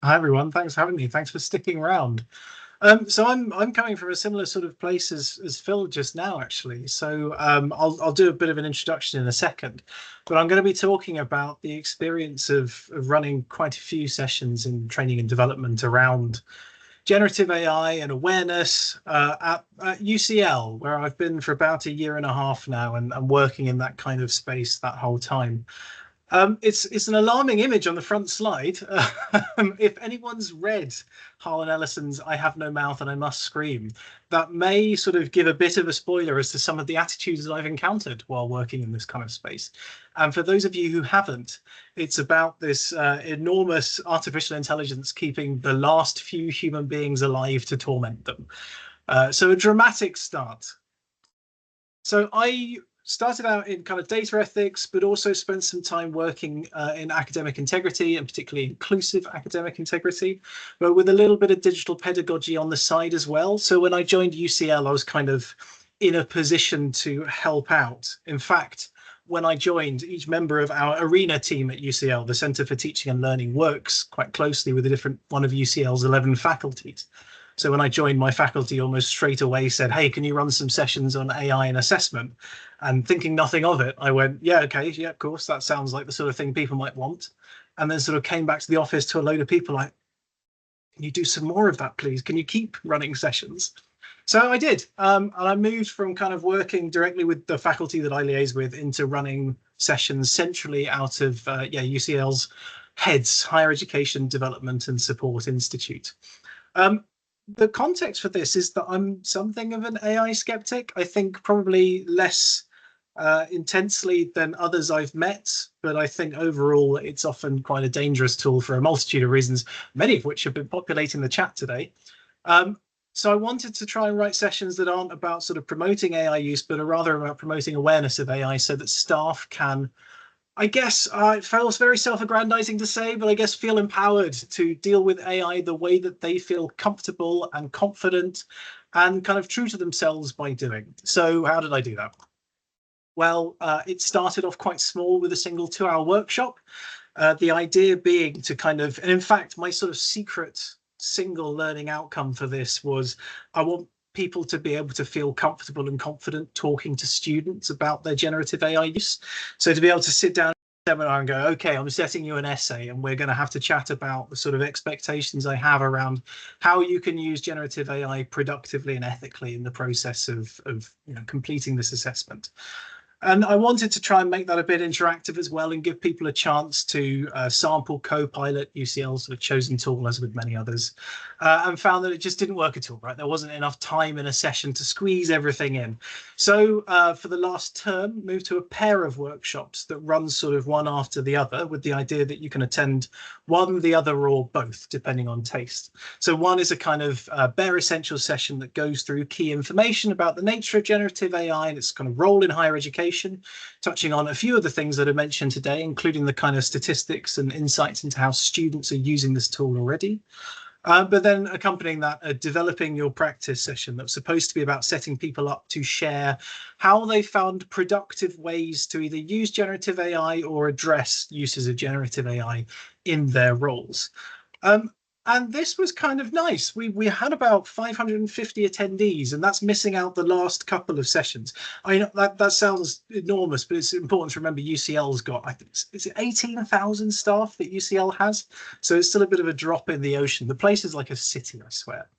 Hi everyone, thanks for having me. Thanks for sticking around. So I'm coming from a similar sort of place as Phil just now, actually. So I'll do a bit of an introduction in a second, but I'm going to be talking about the experience of running quite a few sessions in training and development around generative AI and awareness at UCL, where I've been for about a year and a half now, and I'm working in that kind of space that whole time. It's an alarming image on the front slide. If anyone's read Harlan Ellison's "I Have No Mouth and I Must Scream," that may sort of give a bit of a spoiler as to some of the attitudes that I've encountered while working in this kind of space. And for those of you who haven't, it's about this enormous artificial intelligence keeping the last few human beings alive to torment them. So a dramatic start. So I started out in kind of data ethics, but also spent some time working in academic integrity and particularly inclusive academic integrity, but with a little bit of digital pedagogy on the side as well. So when I joined UCL, I was kind of in a position to help out. In fact, when I joined, each member of our arena team at UCL, the Centre for Teaching and Learning, works quite closely with a different one of UCL's 11 faculties. So when I joined, my faculty almost straight away said, "Hey, can you run some sessions on AI and assessment?" And thinking nothing of it, I went, "Yeah, okay, yeah, of course, that sounds like the sort of thing people might want." And then sort of came back to the office to a load of people like, "Can you do some more of that, please? Can you keep running sessions?" So I did, and I moved from kind of working directly with the faculty that I liaise with into running sessions centrally out of UCL's HEADS, Higher Education Development and Support Institute. Um, the context for this is that I'm something of an AI skeptic. I think probably less intensely than others I've met, but I think overall it's often quite a dangerous tool for a multitude of reasons, many of which have been populating the chat today. Um, so I wanted to try and write sessions that aren't about sort of promoting AI use, but are rather about promoting awareness of AI so that staff can, I guess, it feels very self-aggrandizing to say, but I guess feel empowered to deal with AI the way that they feel comfortable and confident and kind of true to themselves by doing. So how did I do that? Well, it started off quite small with a single 2-hour workshop. The idea being to kind of, and in fact, my sort of secret single learning outcome for this was I want people to be able to feel comfortable and confident talking to students about their generative AI use. So to be able to sit down seminar and go, okay, I'm setting you an essay and we're going to have to chat about the sort of expectations I have around how you can use generative AI productively and ethically in the process of completing this assessment. And I wanted to try and make that a bit interactive as well and give people a chance to sample Copilot, UCL's sort of chosen tool, as with many others, and found that it just didn't work at all, right? There wasn't enough time in a session to squeeze everything in. So for the last term, moved to a pair of workshops that run sort of one after the other with the idea that you can attend one, the other, or both, depending on taste. So one is a kind of bare essentials session that goes through key information about the nature of generative AI and its kind of role in higher education, touching on a few of the things that are mentioned today, including the kind of statistics and insights into how students are using this tool already. But then accompanying that, a developing your practice session that's supposed to be about setting people up to share how they found productive ways to either use generative AI or address uses of generative AI in their roles. Um, and this was kind of nice. We had about 550 attendees, and that's missing out the last couple of sessions. I know that sounds enormous, but it's important to remember UCL's got, I think, is it 18,000 staff that UCL has? So it's still a bit of a drop in the ocean. The place is like a city, I swear.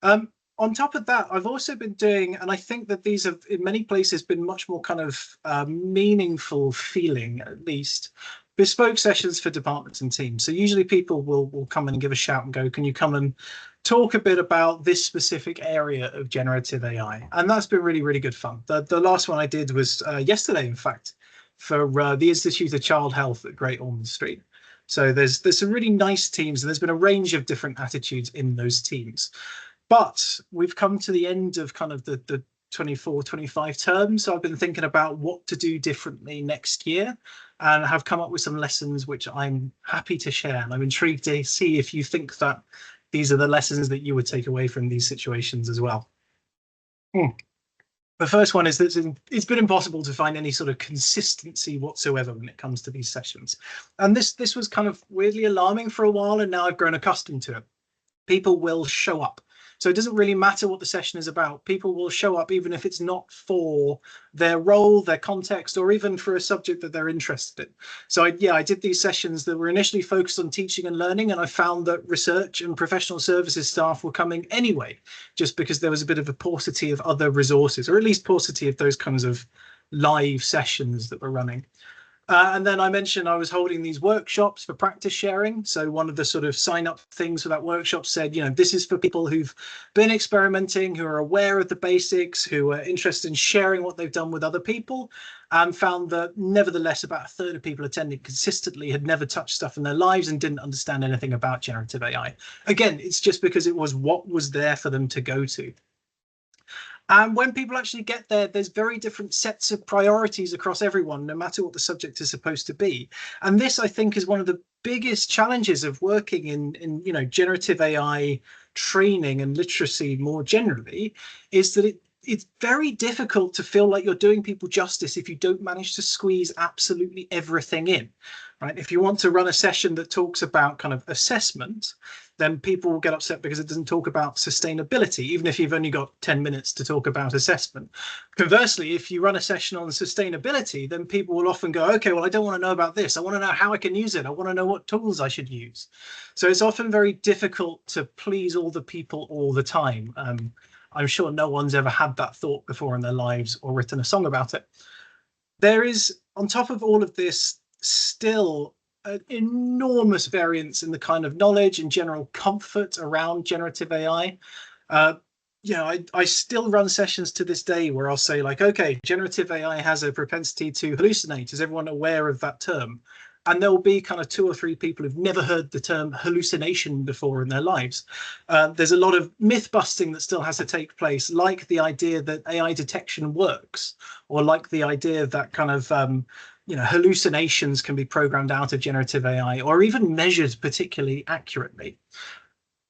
On top of that, I've also been doing, and I think that these have in many places been much more kind of meaningful feeling, at least, bespoke sessions for departments and teams. So usually people will come in and give a shout and go, "Can you come and talk a bit about this specific area of generative AI?" And that's been really, really good fun. The last one I did was yesterday, in fact, for the Institute of Child Health at Great Ormond Street. So there's some really nice teams, and there's been a range of different attitudes in those teams. But we've come to the end of kind of the 24-25 term. So I've been thinking about what to do differently next year and have come up with some lessons which I'm happy to share. And I'm intrigued to see if you think that these are the lessons that you would take away from these situations as well. Hmm. The first one is that it's been impossible to find any sort of consistency whatsoever when it comes to these sessions. And this was kind of weirdly alarming for a while, and now I've grown accustomed to it. People will show up. So it doesn't really matter what the session is about. People will show up even if it's not for their role, their context, or even for a subject that they're interested in. So I did these sessions that were initially focused on teaching and learning, and I found that research and professional services staff were coming anyway, just because there was a bit of a paucity of other resources, or at least paucity of those kinds of live sessions that were running. And then I mentioned I was holding these workshops for practice sharing. So one of the sort of sign up things for that workshop said, this is for people who've been experimenting, who are aware of the basics, who are interested in sharing what they've done with other people, and found that nevertheless, about a third of people attending consistently had never touched stuff in their lives and didn't understand anything about generative AI. Again, it's just because it was what was there for them to go to. And when people actually get there, there's very different sets of priorities across everyone, no matter what the subject is supposed to be. And this, I think, is one of the biggest challenges of working in generative AI training and literacy more generally, is that it's very difficult to feel like you're doing people justice if you don't manage to squeeze absolutely everything in. Right? If you want to run a session that talks about kind of assessment, then people will get upset because it doesn't talk about sustainability, even if you've only got 10 minutes to talk about assessment. Conversely, if you run a session on sustainability, then people will often go, okay, well, I don't want to know about this. I want to know how I can use it. I want to know what tools I should use. So it's often very difficult to please all the people all the time. I'm sure no one's ever had that thought before in their lives or written a song about it. There is, on top of all of this, still an enormous variance in the kind of knowledge and general comfort around generative AI. I still run sessions to this day where I'll say like, okay, generative AI has a propensity to hallucinate. Is everyone aware of that term? And there will be kind of 2 or 3 people who've never heard the term hallucination before in their lives. There's a lot of myth busting that still has to take place, like the idea that AI detection works, or like the idea that kind of hallucinations can be programmed out of generative AI or even measured particularly accurately.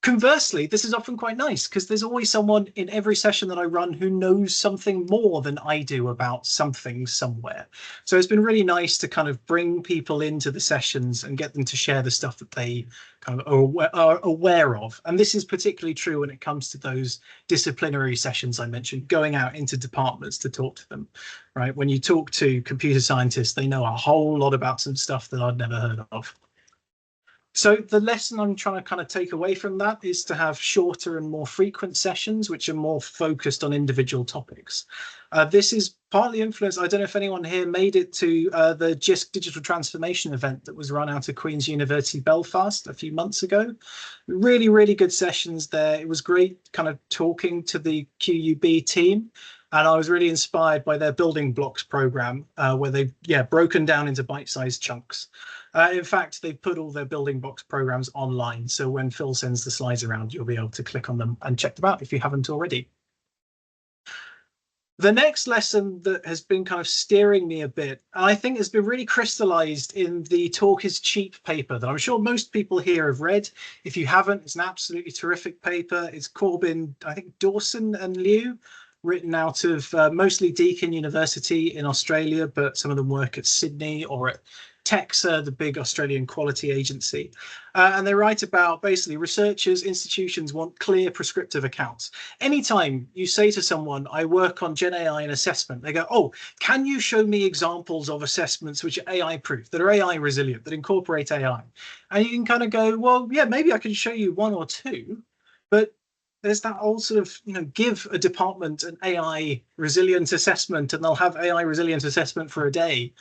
Conversely, this is often quite nice because there's always someone in every session that I run who knows something more than I do about something somewhere. So it's been really nice to kind of bring people into the sessions and get them to share the stuff that they kind of are aware of. And this is particularly true when it comes to those disciplinary sessions I mentioned, going out into departments to talk to them, right? When you talk to computer scientists, they know a whole lot about some stuff that I'd never heard of. So the lesson I'm trying to kind of take away from that is to have shorter and more frequent sessions, which are more focused on individual topics. This is partly influenced. I don't know if anyone here made it to the GISC Digital Transformation event that was run out of Queen's University Belfast a few months ago. Really, really good sessions there. It was great kind of talking to the QUB team. And I was really inspired by their building blocks program, where they've broken down into bite-sized chunks. In fact, they've put all their building blocks programs online. So when Phil sends the slides around, you'll be able to click on them and check them out if you haven't already. The next lesson that has been kind of steering me a bit, and I think has been really crystallized in the Talk is Cheap paper that I'm sure most people here have read. If you haven't, it's an absolutely terrific paper. It's Corbin, I think Dawson and Liu, written out of mostly Deakin University in Australia, but some of them work at Sydney or at TEXA, the big Australian quality agency. And they write about basically researchers, institutions want clear prescriptive accounts. Anytime you say to someone, I work on GenAI and assessment, they go, oh, can you show me examples of assessments which are AI proof, that are AI resilient, that incorporate AI? And you can kind of go, well, yeah, maybe I can show you 1 or 2, but there's that old sort of, give a department an AI resilient assessment and they'll have AI resilient assessment for a day.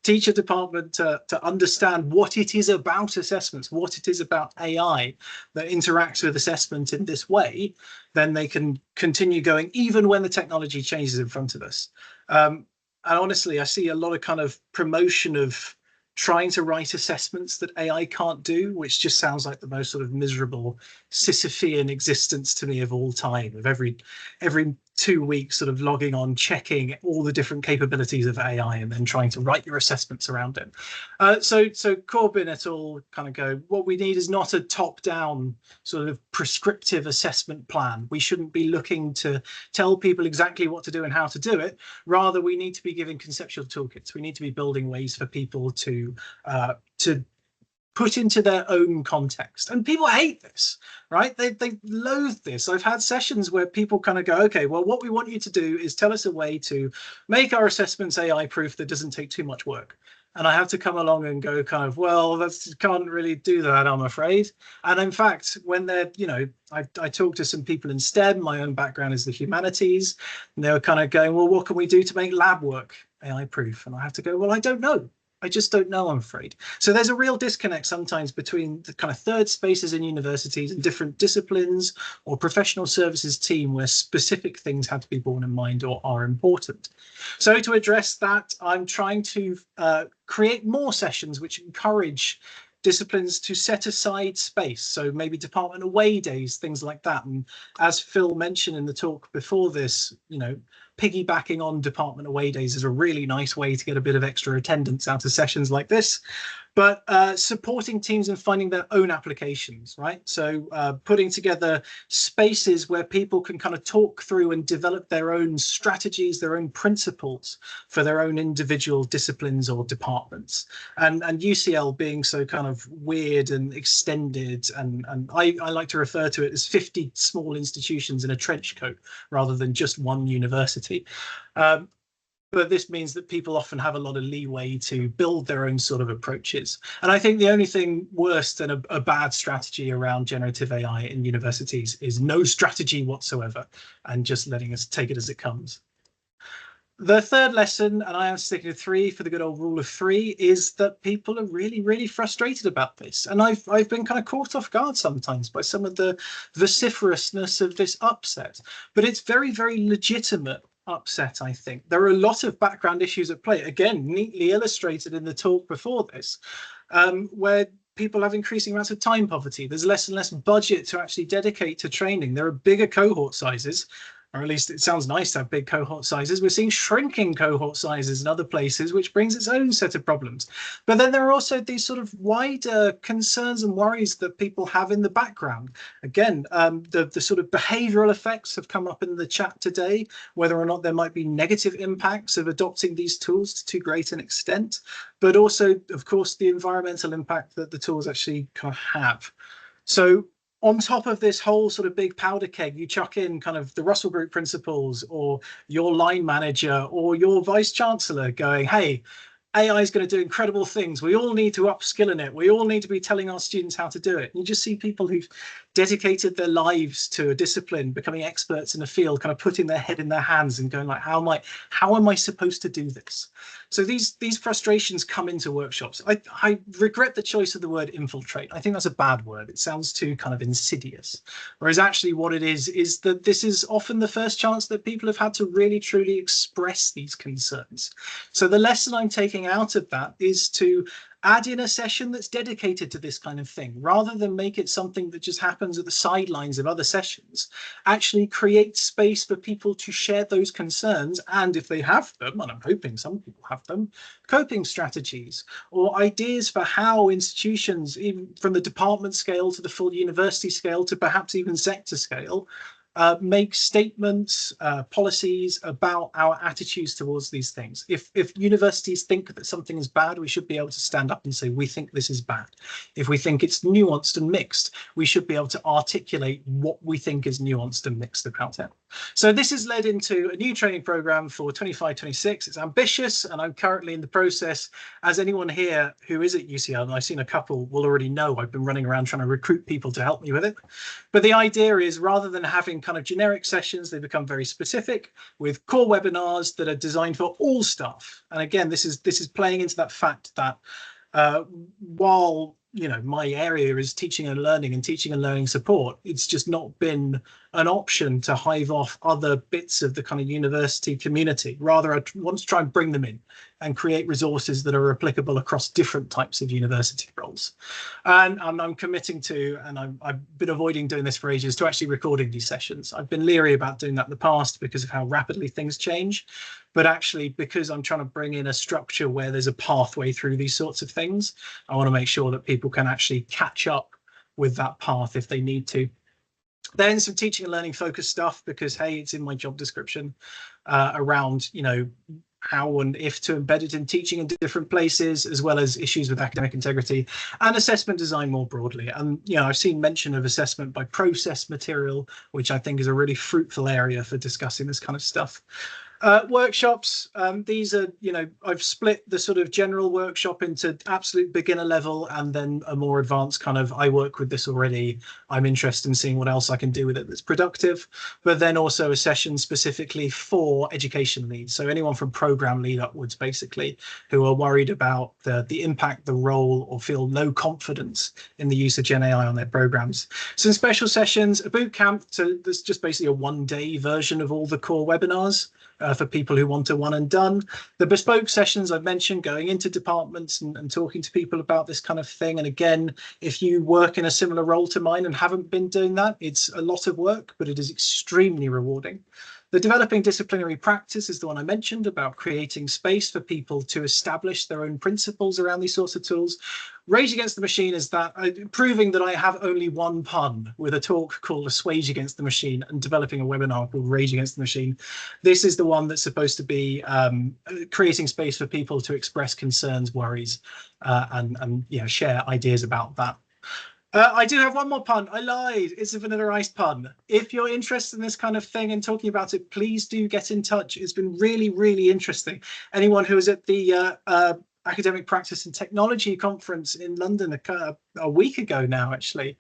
Teach a department to understand what it is about assessments, what it is about AI that interacts with assessment in this way, then they can continue going even when the technology changes in front of us. And honestly, I see a lot of kind of promotion of trying to write assessments that AI can't do, which just sounds like the most sort of miserable Sisyphean existence to me of all time, of every 2 weeks sort of logging on, checking all the different capabilities of AI, and then trying to write your assessments around it. So Corbyn et al. Kind of go, what we need is not a top-down sort of prescriptive assessment plan. We shouldn't be looking to tell people exactly what to do and how to do it. Rather, we need to be giving conceptual toolkits. We need to be building ways for people to put into their own context. And people hate this, right? They loathe this. I've had sessions where people kind of go, okay, well, what we want you to do is tell us a way to make our assessments AI proof that doesn't take too much work. And I have to come along and go kind of, well, that's can't really do that, I'm afraid. And in fact, when they're, I talk to some people in STEM, my own background is the humanities, and they were kind of going, well, what can we do to make lab work AI proof? And I have to go, well, I don't know. I just don't know, I'm afraid. So there's a real disconnect sometimes between the kind of third spaces in universities and different disciplines or professional services team where specific things have to be borne in mind or are important. So to address that, I'm trying to create more sessions which encourage disciplines to set aside space. So maybe department away days, things like that. And as Phil mentioned in the talk before this, piggybacking on department away days is a really nice way to get a bit of extra attendance out of sessions like this. But supporting teams and finding their own applications, right? So putting together spaces where people can kind of talk through and develop their own strategies, their own principles for their own individual disciplines or departments. And UCL being so kind of weird and extended, and I like to refer to it as 50 small institutions in a trench coat rather than just one university. But this means that people often have a lot of leeway to build their own sort of approaches. And I think the only thing worse than a bad strategy around generative AI in universities is no strategy whatsoever and just letting us take it as it comes. The third lesson, and I am sticking to 3 for the good old rule of 3, is that people are really, really frustrated about this. And I've been kind of caught off guard sometimes by some of the vociferousness of this upset. But it's very, very legitimate upset, I think. There are a lot of background issues at play, again, neatly illustrated in the talk before this, where people have increasing amounts of time poverty. There's less and less budget to actually dedicate to training. There are bigger cohort sizes, or at least it sounds nice to have big cohort sizes. We're seeing shrinking cohort sizes in other places, which brings its own set of problems. But then there are also these sort of wider concerns and worries that people have in the background. Again, the sort of behavioral effects have come up in the chat today, whether or not there might be negative impacts of adopting these tools to too great an extent, but also, of course, the environmental impact that the tools actually kind of have. So on top of this whole sort of big powder keg, you chuck in kind of the Russell Group principles or your line manager or your vice chancellor going, hey, AI is going to do incredible things. We all need to upskill in it. We all need to be telling our students how to do it. And you just see people who've dedicated their lives to a discipline, becoming experts in a field, kind of putting their head in their hands and going like, how am I supposed to do this? So these frustrations come into workshops. I regret the choice of the word infiltrate. I think that's a bad word. It sounds too kind of insidious. Whereas actually what it is that this is often the first chance that people have had to really, truly express these concerns. So the lesson I'm taking out of that is to add in a session that's dedicated to this kind of thing, rather than make it something that just happens at the sidelines of other sessions. Actually create space for people to share those concerns, and if they have them, and I'm hoping some people have them, coping strategies or ideas for how institutions, even from the department scale to the full university scale to perhaps even sector scale, make statements, policies about our attitudes towards these things. If universities think that something is bad, we should be able to stand up and say, we think this is bad. If we think it's nuanced and mixed, we should be able to articulate what we think is nuanced and mixed about it. So this has led into a new training program for 25-26. It's ambitious, and I'm currently in the process, as anyone here who is at UCL, and I've seen a couple, will already know, I've been running around trying to recruit people to help me with it. But the idea is, rather than having kind of generic sessions, they become very specific with core webinars that are designed for all staff. And again, this is playing into that fact that while my area is teaching and learning and teaching and learning support. It's just not been an option to hive off other bits of the kind of university community. Rather, I want to try and bring them in and create resources that are applicable across different types of university roles. And I'm committing to, and I've been avoiding doing this for ages, to actually recording these sessions. I've been leery about doing that in the past because of how rapidly things change. But actually, because I'm trying to bring in a structure where there's a pathway through these sorts of things, I want to make sure that people can actually catch up with that path if they need to. Then some teaching and learning focused stuff, because hey, it's in my job description, around how and if to embed it in teaching in different places, as well as issues with academic integrity and assessment design more broadly. And I've seen mention of assessment by process material, which I think is a really fruitful area for discussing this kind of stuff. Workshops, these are, I've split the sort of general workshop into absolute beginner level and then a more advanced kind of, I work with this already, I'm interested in seeing what else I can do with it that's productive, but then also a session specifically for education leads. So anyone from program lead upwards, basically, who are worried about the impact, the role, or feel no confidence in the use of GenAI on their programs. Some special sessions, a boot camp, so there's just basically a one-day version of all the core webinars. For people who want a one and done. The bespoke sessions I've mentioned, going into departments and talking to people about this kind of thing. And again, if you work in a similar role to mine and haven't been doing that, it's a lot of work, but it is extremely rewarding. The developing disciplinary practice is the one I mentioned, about creating space for people to establish their own principles around these sorts of tools. Rage Against the Machine is that, proving that I have only one pun, with a talk called Assuage Against the Machine and developing a webinar called Rage Against the Machine. This is the one that's supposed to be creating space for people to express concerns, worries, and share ideas about that. I do have one more pun. I lied. It's a Vanilla Ice pun. If you're interested in this kind of thing and talking about it, please do get in touch. It's been really, really interesting. Anyone who was at the Academic Practice and Technology Conference in London a week ago now, actually,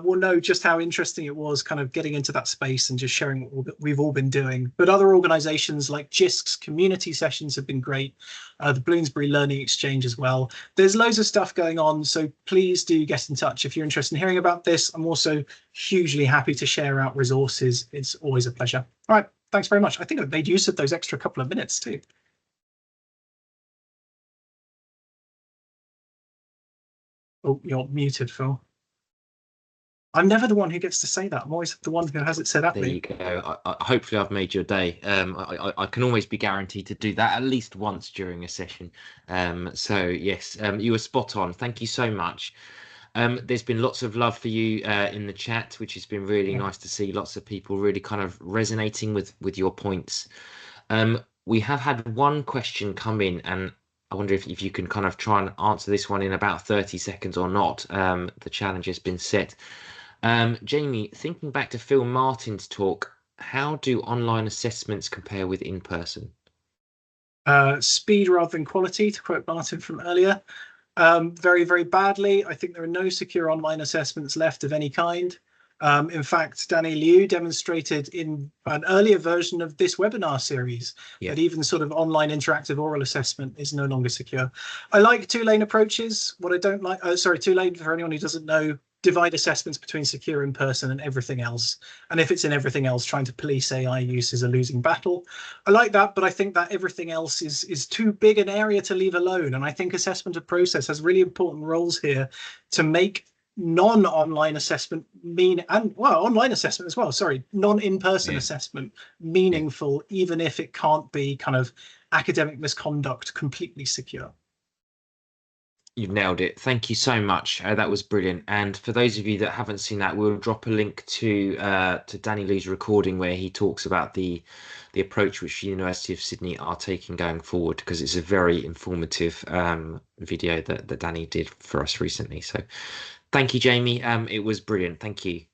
will know just how interesting it was kind of getting into that space and just sharing what we've all been doing. But other organizations like GISC's community sessions have been great. The Bloomsbury Learning Exchange as well. There's loads of stuff going on, so please do get in touch if you're interested in hearing about this. I'm also hugely happy to share out resources. It's always a pleasure. All right, thanks very much. I think I've made use of those extra couple of minutes too. Oh, you're muted, Phil. I'm never the one who gets to say that. I'm always the one who has it said at There me. you go. Hopefully I've made your day. I can always be guaranteed to do that at least once during a session. So yes, you were spot on. Thank you so much. There's been lots of love for you in the chat, which has been really nice to see. Lots of people really kind of resonating with your points. We have had one question come in, and I wonder if you can kind of try and answer this one in about 30 seconds or not. The challenge has been set. Jamie, thinking back to Phil Martin's talk, how do online assessments compare with in-person? Speed rather than quality, to quote Martin from earlier. Very, very badly. I think there are no secure online assessments left of any kind. In fact, Danny Liu demonstrated in an earlier version of this webinar series that even sort of online interactive oral assessment is no longer secure. I like two-lane approaches. What I don't like, two-lane, for anyone who doesn't know, divide assessments between secure in person and everything else. And if it's in everything else, trying to police AI use is a losing battle. I like that, but I think that everything else is too big an area to leave alone. And I think assessment of process has really important roles here to make non-online assessment online assessment as well, non-in-person assessment meaningful, even if it can't be kind of academic misconduct completely secure. You've nailed it. Thank you so much. That was brilliant. And for those of you that haven't seen that, we'll drop a link to Danny Lee's recording where he talks about the approach which the University of Sydney are taking going forward, because it's a very informative video that Danny did for us recently. So thank you, Jamie. It was brilliant. Thank you.